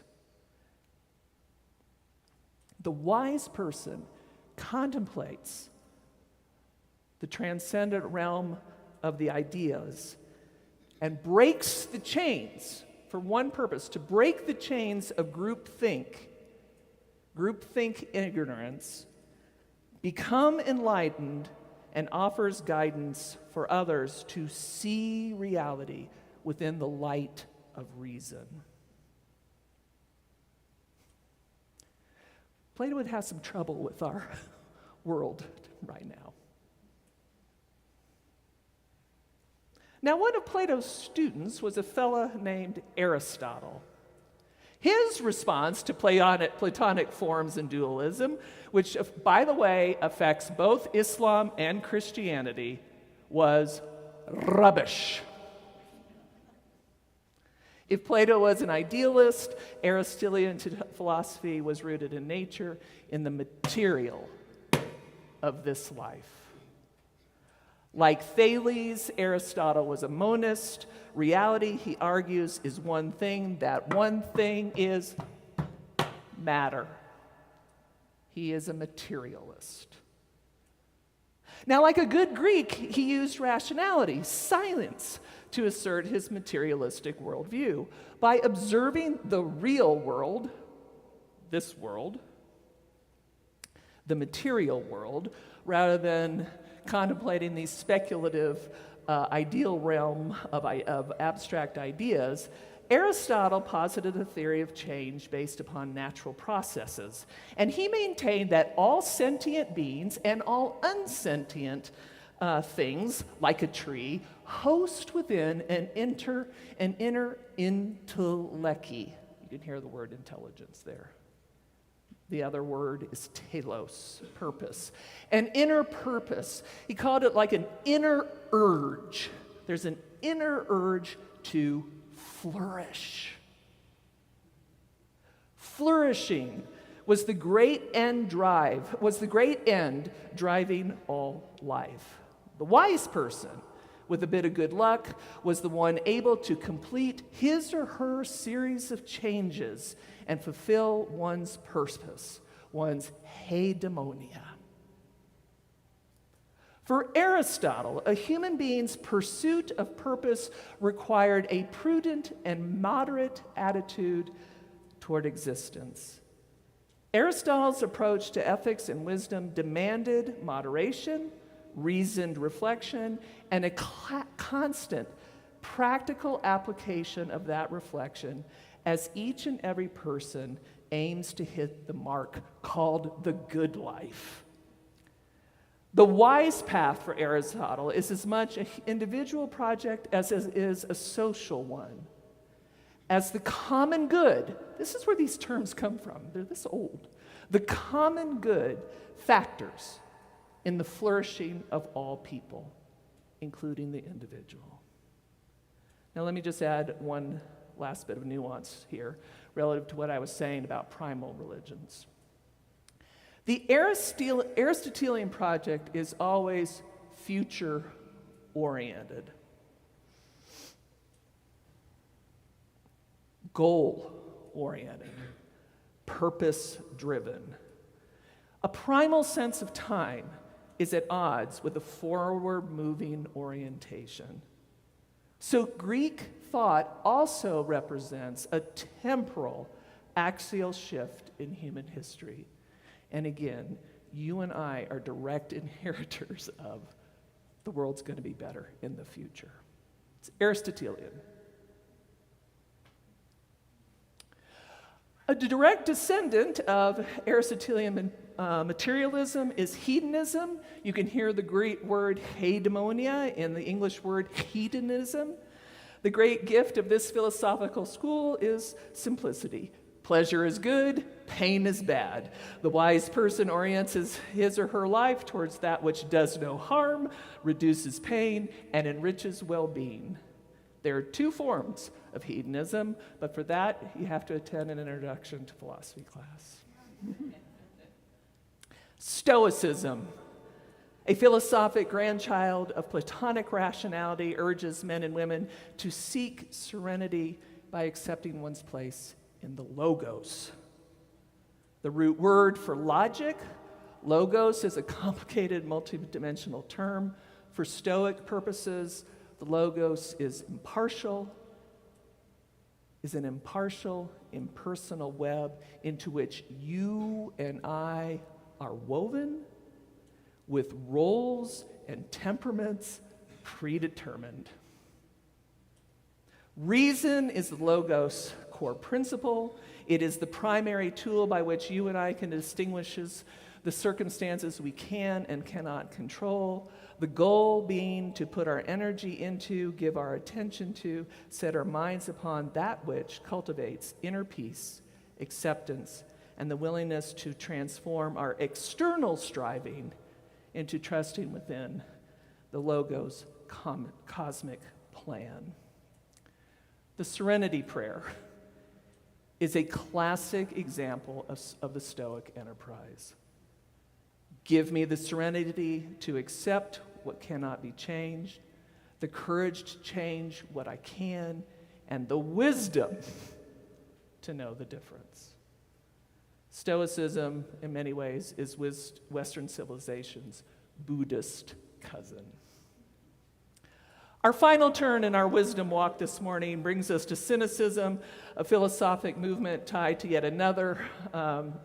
The wise person contemplates the transcendent realm of the ideas and breaks the chains for one purpose, to break the chains of groupthink ignorance, become enlightened, and offers guidance for others to see reality within the light of reason. Plato would have some trouble with our world right now. Now, one of Plato's students was a fellow named Aristotle. His response to Platonic forms and dualism, which, by the way, affects both Islam and Christianity, was rubbish. If Plato was an idealist, Aristotelian philosophy was rooted in nature, in the material of this life. Like Thales, Aristotle was a monist. Reality, he argues, is one thing. That one thing is matter. He is a materialist. Now, like a good Greek, he used rationality, science, to assert his materialistic worldview. By observing the real world, this world, the material world, rather than contemplating these speculative ideal realm of abstract ideas, Aristotle posited a theory of change based upon natural processes. And he maintained that all sentient beings and all unsentient things, like a tree, host within an inner intellechy. You can hear the word intelligence there. The other word is telos, purpose. An inner purpose. He called it like an inner urge. There's an inner urge to flourish. Flourishing was the great end driving all life. The wise person, with a bit of good luck, was the one able to complete his or her series of changes and fulfill one's purpose, one's heidemonia. For Aristotle, a human being's pursuit of purpose required a prudent and moderate attitude toward existence. Aristotle's approach to ethics and wisdom demanded moderation, reasoned reflection, and a constant practical application of that reflection as each and every person aims to hit the mark called the good life. The wise path for Aristotle is as much an individual project as it is a social one. As the common good, this is where these terms come from, they're this old. The common good factors in the flourishing of all people, including the individual. Now let me just add one last bit of nuance here relative to what I was saying about primal religions. The Aristotelian project is always future-oriented, goal-oriented, purpose-driven. A primal sense of time is at odds with a forward-moving orientation. So Greek thought also represents a temporal axial shift in human history. And again, you and I are direct inheritors of the world's going to be better in the future. It's Aristotelian. A direct descendant of Aristotelian materialism is hedonism. You can hear the Greek word heidemonia in the English word hedonism. The great gift of this philosophical school is simplicity. Pleasure is good, pain is bad. The wise person orients his or her life towards that which does no harm, reduces pain, and enriches well-being. There are two forms of hedonism, but for that, you have to attend an introduction to philosophy class. Stoicism, a philosophic grandchild of Platonic rationality, urges men and women to seek serenity by accepting one's place in the logos. The root word for logic, logos, is a complicated multidimensional term. For Stoic purposes, the logos is an impartial, impersonal web into which you and I are woven with roles and temperaments predetermined. Reason is the logos' core principle. It is the primary tool by which you and I can distinguish the circumstances we can and cannot control. The goal being to put our energy into, give our attention to, set our minds upon that which cultivates inner peace, acceptance, and the willingness to transform our external striving into trusting within the logos' cosmic plan. The Serenity Prayer is a classic example of the Stoic enterprise. Give me the serenity to accept what cannot be changed, the courage to change what I can, and the wisdom to know the difference. Stoicism, in many ways, is Western civilization's Buddhist cousin. Our final turn in our wisdom walk this morning brings us to Cynicism, a philosophic movement tied to yet another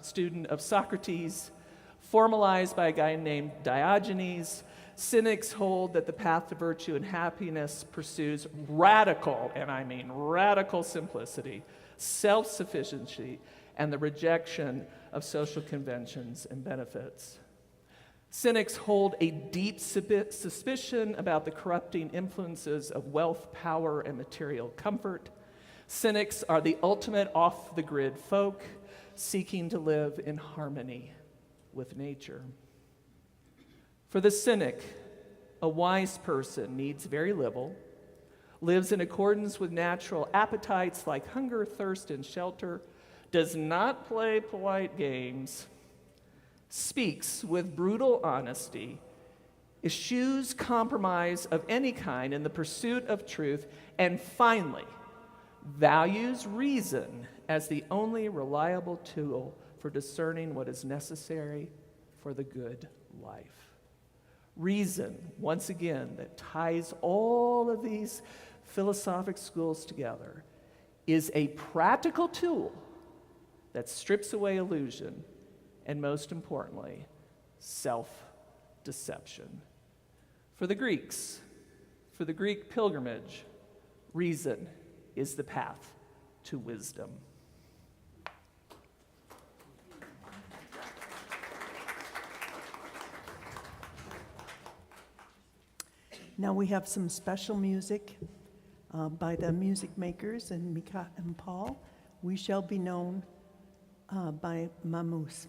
student of Socrates, formalized by a guy named Diogenes. Cynics hold that the path to virtue and happiness pursues radical, and I mean radical simplicity, self-sufficiency, and the rejection of social conventions and benefits. Cynics hold a deep suspicion about the corrupting influences of wealth, power, and material comfort. Cynics are the ultimate off-the-grid folk seeking to live in harmony with nature. For the cynic, a wise person needs very little, lives in accordance with natural appetites like hunger, thirst, and shelter, does not play polite games, speaks with brutal honesty, eschews compromise of any kind in the pursuit of truth, and finally, values reason as the only reliable tool for discerning what is necessary for the good life. Reason, once again, that ties all of these philosophic schools together, is a practical tool that strips away illusion and, most importantly, self-deception. For the Greeks, for the Greek pilgrimage, reason is the path to wisdom. Now we have some special music by the music makers and Mika and Paul. We shall be known by Mammoose.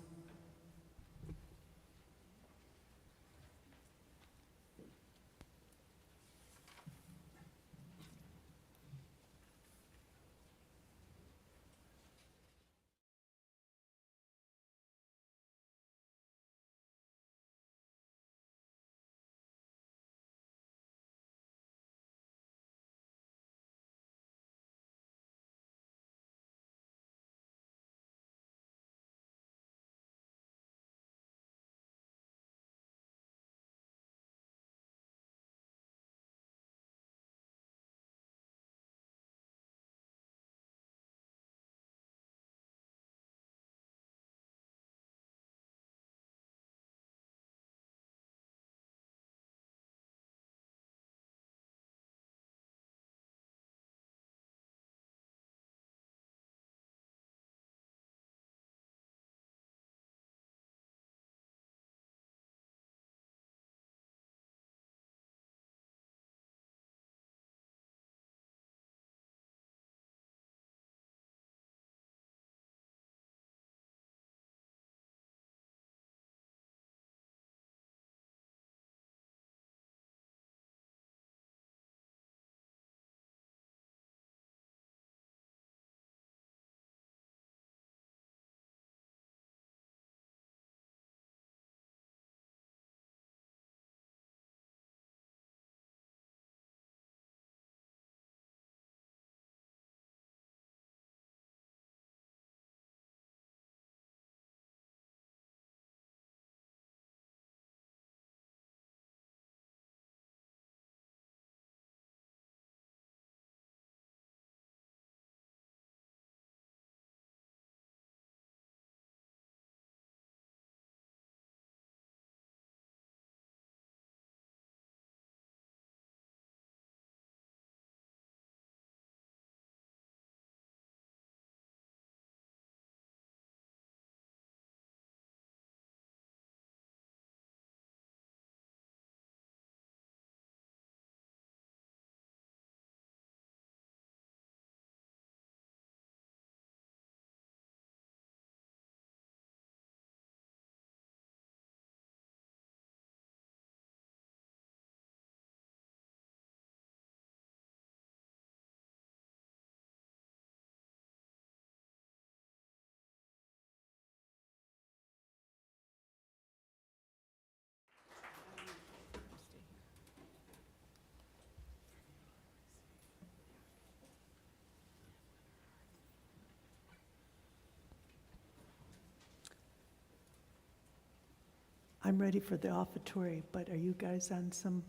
I'm ready for the offertory, but are you guys on some?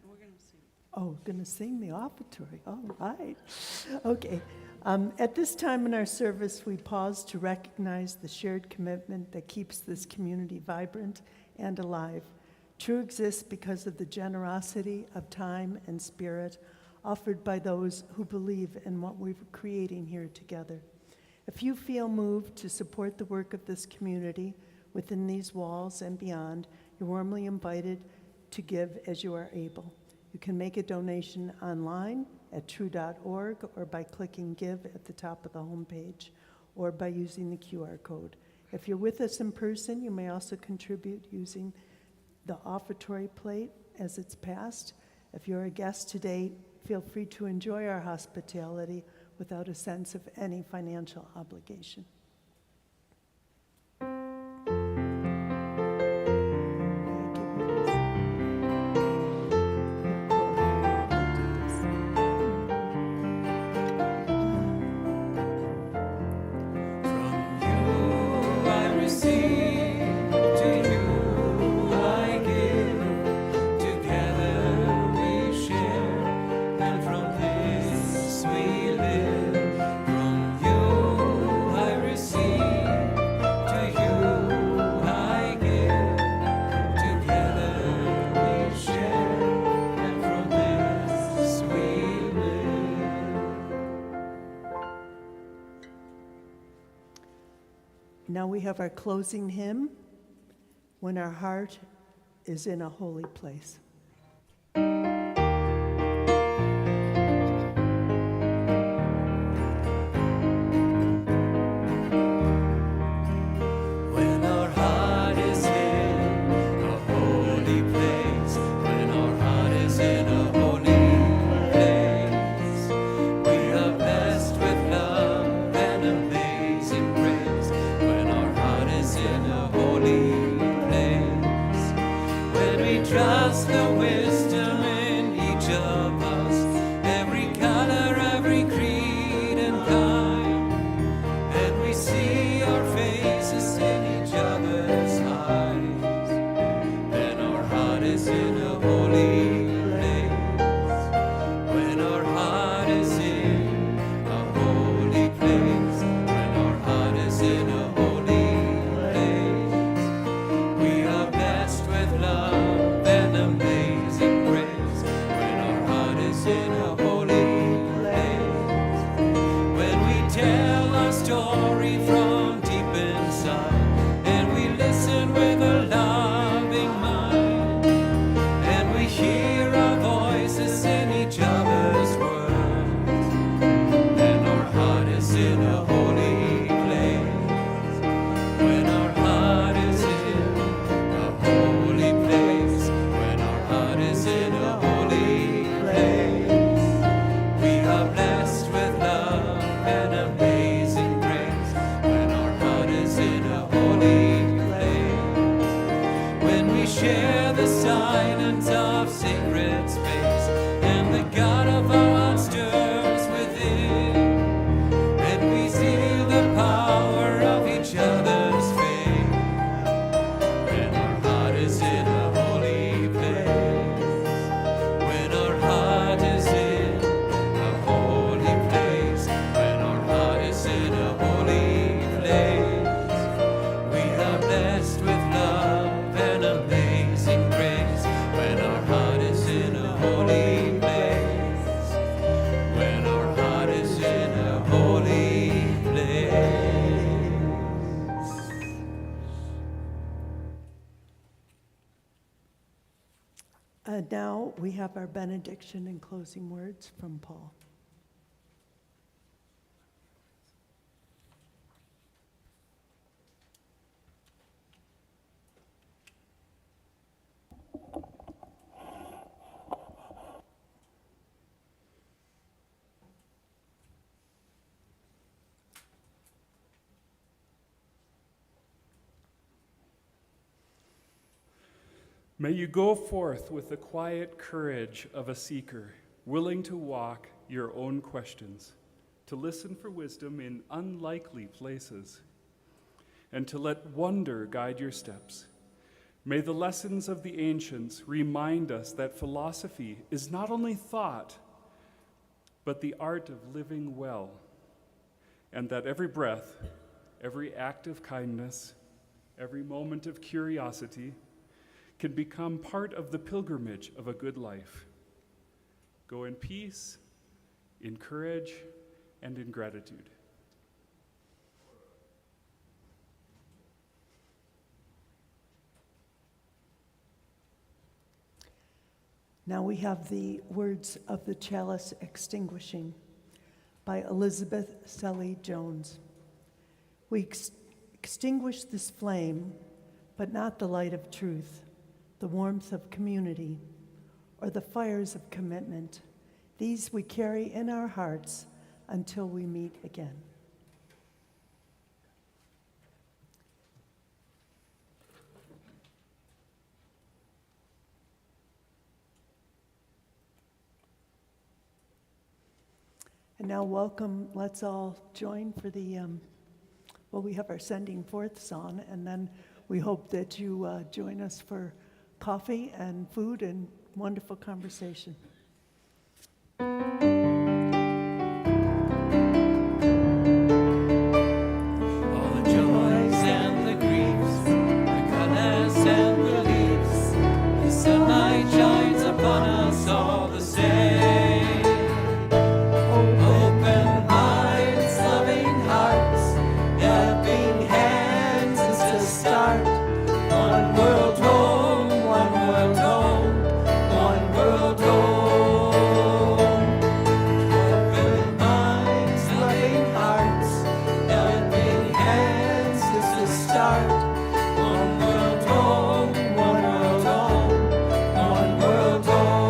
We're going to sing. Oh, going to sing the offertory. All right. Okay. At this time in our service, we pause to recognize the shared commitment that keeps this community vibrant and alive. TRUU exists because of the generosity of time and spirit offered by those who believe in what we're creating here together. If you feel moved to support the work of this community within these walls and beyond, you're warmly invited to give as you are able. You can make a donation online at truu.org or by clicking Give at the top of the homepage or by using the QR code. If you're with us in person, you may also contribute using the offertory plate as it's passed. If you're a guest today, feel free to enjoy our hospitality without a sense of any financial obligation. Now we have our closing hymn, When Our Heart is in a Holy Place. When our heart is in a holy place, when our heart is in a holy place, we are blessed with love and amazing grace. When our heart is in a holy place, when we trust the wisdom in each of us, every color, every creed and kind, and we see our faces in each other's eyes, then our heart is in a holy place. When our heart is in a holy place, when our heart is in a holy place, we are blessed with love and amazing grace. When our heart is in a holy place, when we tell our story from deep inside, and we listen with a loving mind, and we hear our voices in each other's words, then our heart is in a holy place. When our heart is in a holy place, when our heart is in a holy place, we are blessed with love and amazing grace. When our heart is in a holy place, when we share the silence of sacred space, and the God of our heart stirs within, and we feel the power of each other's faith. When our heart is in a holy place, when our heart is in a holy place, when our heart is in a holy place, we are blessed with love and amazing grace. When our heart is in a holy place, when our heart is in a holy place. Now we have our benediction and closing words from Paul. May you go forth with the quiet courage of a seeker, willing to walk your own questions, to listen for wisdom in unlikely places, and to let wonder guide your steps. May the lessons of the ancients remind us that philosophy is not only thought, but the art of living well, and that every breath, every act of kindness, every moment of curiosity can become part of the pilgrimage of a good life. Go in peace, in courage, and in gratitude. Now we have the words of the chalice extinguishing by Elizabeth Selly Jones. We extinguish this flame, but not the light of truth, the warmth of community, or the fires of commitment. These we carry in our hearts until we meet again. And now welcome, let's all join for the, we have our sending forth song, and then we hope that you join us for coffee and food and wonderful conversation. All the joys and the griefs, the colors and reliefs, the sunlight shines upon us all the same. Open minds, loving hearts, helping hands is the start. One world home, one world home, one world home. Open minds, loving hearts, helping hands is the start. One world home, one world home, one world home.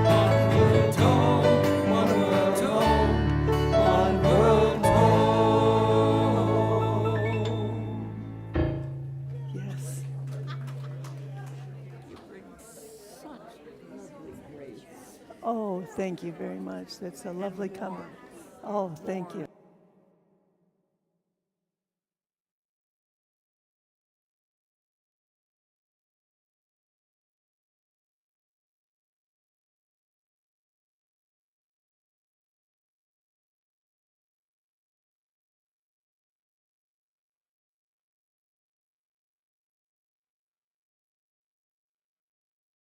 One world home, one world home, one world home. Yes. Oh, thank you very much. That's a lovely comment. Oh, thank you.